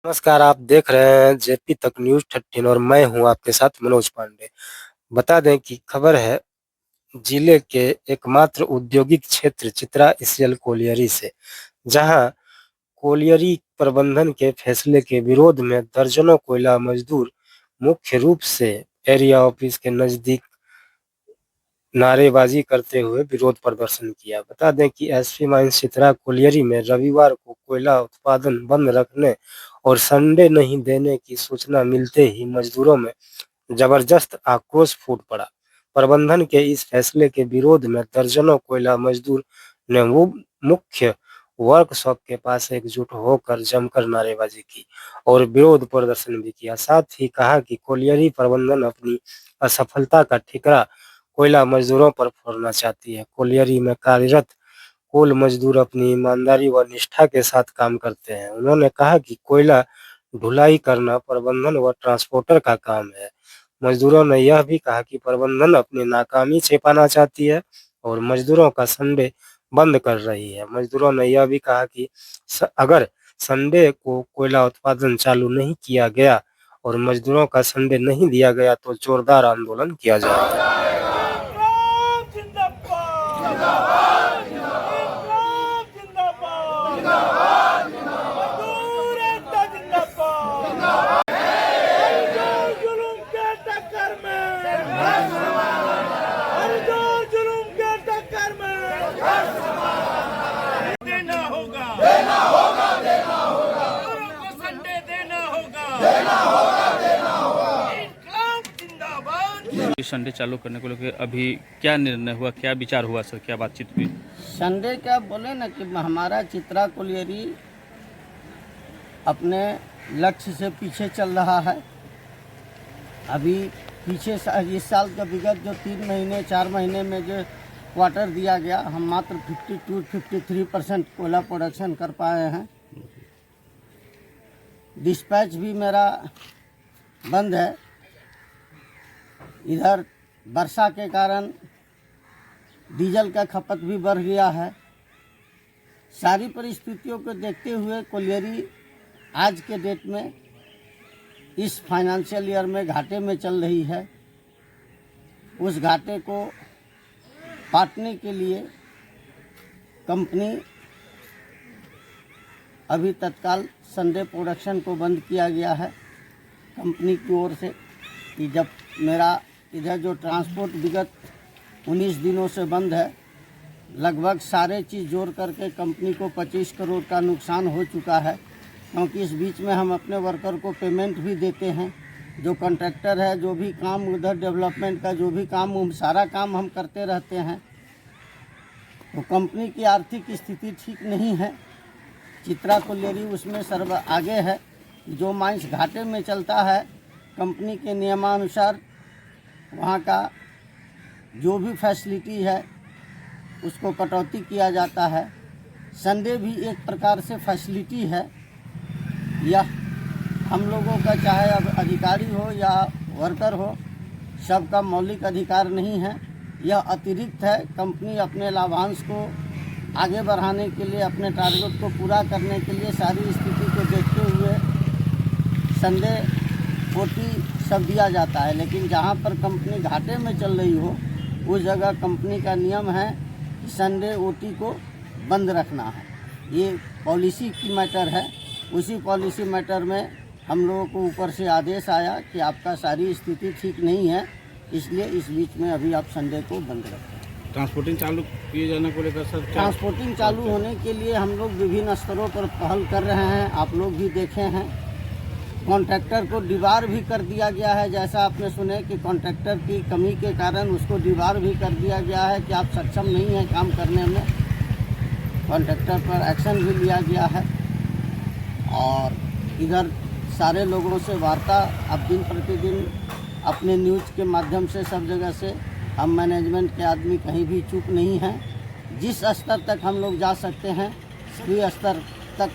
नमस्कार, आप देख रहे हैं जेपी तक न्यूज़ 13 और मैं हूं आपके साथ मनोज पांडे। बता दें कि खबर है जिले के एकमात्र औद्योगिक क्षेत्र चित्रा ईसीएल कोलियरी से, जहां कोलियरी प्रबंधन के फैसले के विरोध में दर्जनों कोयला मजदूर मुख्य रूप से एरिया ऑफिस के नजदीक नारेबाजी करते हुए विरोध प्रदर्शन किया। बता दें कि एसपी माइंस चित्रा कोलियरी में रविवार को कोयला उत्पादन बंद रखने और संडे नहीं देने की सूचना मिलते ही मजदूरों में जबरदस्त आक्रोश फूट पड़ा। प्रबंधन के इस फैसले के विरोध में दर्जनों कोयला मजदूर ने वो मुख्य वर्कशॉप के पास एकजुट होकर जमकर नारेबाजी की और विरोध प्रदर्शन भी किया। साथ ही कहा कि कोलियरी प्रबंधन अपनी असफलता का ठिकरा कोयला मजदूरों पर फोड़ना चाहती है। कोलियरी में कार्यरत कोल मजदूर अपनी ईमानदारी व निष्ठा के साथ काम करते हैं। उन्होंने कहा कि कोयला ढुलाई करना प्रबंधन व ट्रांसपोर्टर का काम है। मजदूरों ने यह भी कहा कि प्रबंधन अपनी नाकामी छिपाना चाहती है और मजदूरों का संडे बंद कर रही है। मजदूरों ने यह भी कहा कि अगर संडे को कोयला उत्पादन चालू नहीं किया गया और मजदूरों का संडे नहीं दिया गया तो जोरदार आंदोलन किया जाएगा। संडे चालू करने को लेकर अभी क्या निर्णय हुआ, क्या विचार हुआ सर, क्या बातचीत हुई? संडे क्या बोले ना कि हमारा चित्रा कोलियरी अपने लक्ष्य से पीछे चल रहा है। अभी पीछे इस साल का विगत जो 3 महीने 4 महीने में जो क्वार्टर दिया गया, हम मात्र 52-53% कोयला प्रोडक्शन कर पाए हैं। डिस्पैच भी मेरा बंद है। इधर वर्षा के कारण डीजल का खपत भी बढ़ गया है। सारी परिस्थितियों को देखते हुए कोलियरी आज के डेट में इस फाइनेंशियल ईयर में घाटे में चल रही है। उस घाटे को पाटने के लिए कंपनी अभी तत्काल संडे प्रोडक्शन को बंद किया गया है कंपनी की ओर से। कि जब मेरा इधर जो ट्रांसपोर्ट विगत 19 दिनों से बंद है, लगभग सारे चीज़ जोड़ करके कंपनी को 25 करोड़ का नुकसान हो चुका है। क्योंकि इस बीच में हम अपने वर्कर को पेमेंट भी देते हैं। जो कॉन्ट्रैक्टर है, जो भी काम उधर डेवलपमेंट का जो भी काम, सारा काम हम करते रहते हैं। तो कंपनी की आर्थिक स्थिति ठीक नहीं है। चित्रा कोलियरी उसमें सर्व आगे है। जो माइंस घाटे में चलता है, कंपनी के नियमानुसार वहाँ का जो भी फैसिलिटी है उसको कटौती किया जाता है। संडे भी एक प्रकार से फैसिलिटी है। यह हम लोगों का, चाहे अब अधिकारी हो या वर्कर हो, सबका मौलिक अधिकार नहीं है। यह अतिरिक्त है। कंपनी अपने लाभांश को आगे बढ़ाने के लिए, अपने टारगेट को पूरा करने के लिए सारी स्थिति को देखते हुए संडे ओटी सब दिया जाता है। लेकिन जहाँ पर कंपनी घाटे में चल रही हो, उस जगह कंपनी का नियम है कि संडे ओटी को बंद रखना है। ये पॉलिसी की मैटर है। उसी पॉलिसी मैटर में हम लोगों को ऊपर से आदेश आया कि आपका सारी स्थिति ठीक नहीं है, इसलिए इस बीच में अभी आप संडे को बंद रखें। ट्रांसपोर्टिंग चालू किए जाने को लेकर सर, ट्रांसपोर्टिंग चालू होने के लिए हम लोग विभिन्न स्तरों पर पहल कर रहे हैं। आप लोग भी देखे हैं। कॉन्ट्रैक्टर को डिबार भी कर दिया गया है। जैसा आपने सुने कि कॉन्ट्रैक्टर की कमी के कारण उसको डिबार भी कर दिया गया है कि आप सक्षम नहीं हैं काम करने में। कॉन्ट्रैक्टर पर एक्शन भी लिया गया है। और इधर सारे लोगों से वार्ता अब दिन प्रतिदिन अपने न्यूज़ के माध्यम से सब जगह से, हम मैनेजमेंट के आदमी कहीं भी चूक नहीं हैं। जिस स्तर तक हम लोग जा सकते हैं, सभी स्तर तक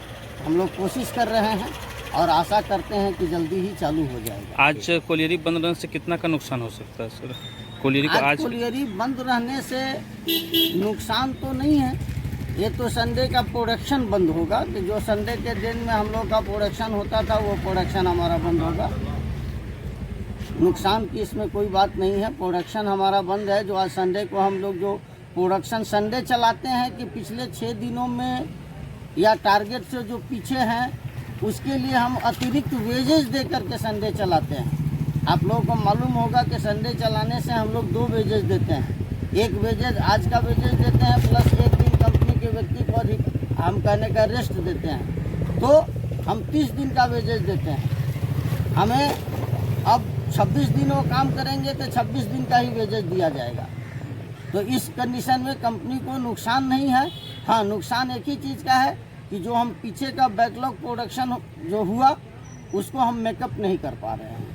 हम लोग कोशिश कर रहे हैं और आशा करते हैं कि जल्दी ही चालू हो जाएगा। आज कोलियरी बंद रहने से कितना का नुकसान हो सकता है सर? कोलियरी को आज कोलियरी बंद रहने से नुकसान तो नहीं है, ये तो संडे का प्रोडक्शन बंद होगा कि जो संडे के दिन में हम लोग का प्रोडक्शन होता था वो प्रोडक्शन हमारा बंद होगा। नुकसान की इसमें कोई बात नहीं है, प्रोडक्शन हमारा बंद है। जो आज संडे को हम लोग जो प्रोडक्शन संडे चलाते हैं कि पिछले 6 दिनों में या टारगेट से जो पीछे हैं उसके लिए हम अतिरिक्त वेजेस दे करके संडे चलाते हैं। आप लोगों को मालूम होगा कि संडे चलाने से हम लोग 2 वेजेस देते हैं। एक वेजेस आज का वेजेस देते हैं प्लस एक दिन कंपनी के व्यक्ति को हम कहने का रेस्ट देते हैं, तो हम 30 दिन का वेजेस देते हैं। हमें अब 26 दिन वो काम करेंगे तो 26 दिन का ही वेजेस दिया जाएगा। तो इस कंडीशन में कंपनी को नुकसान नहीं है। हाँ, नुकसान एक ही चीज़ का है कि जो हम पीछे का बैकलॉग प्रोडक्शन जो हुआ उसको हम मेकअप नहीं कर पा रहे हैं।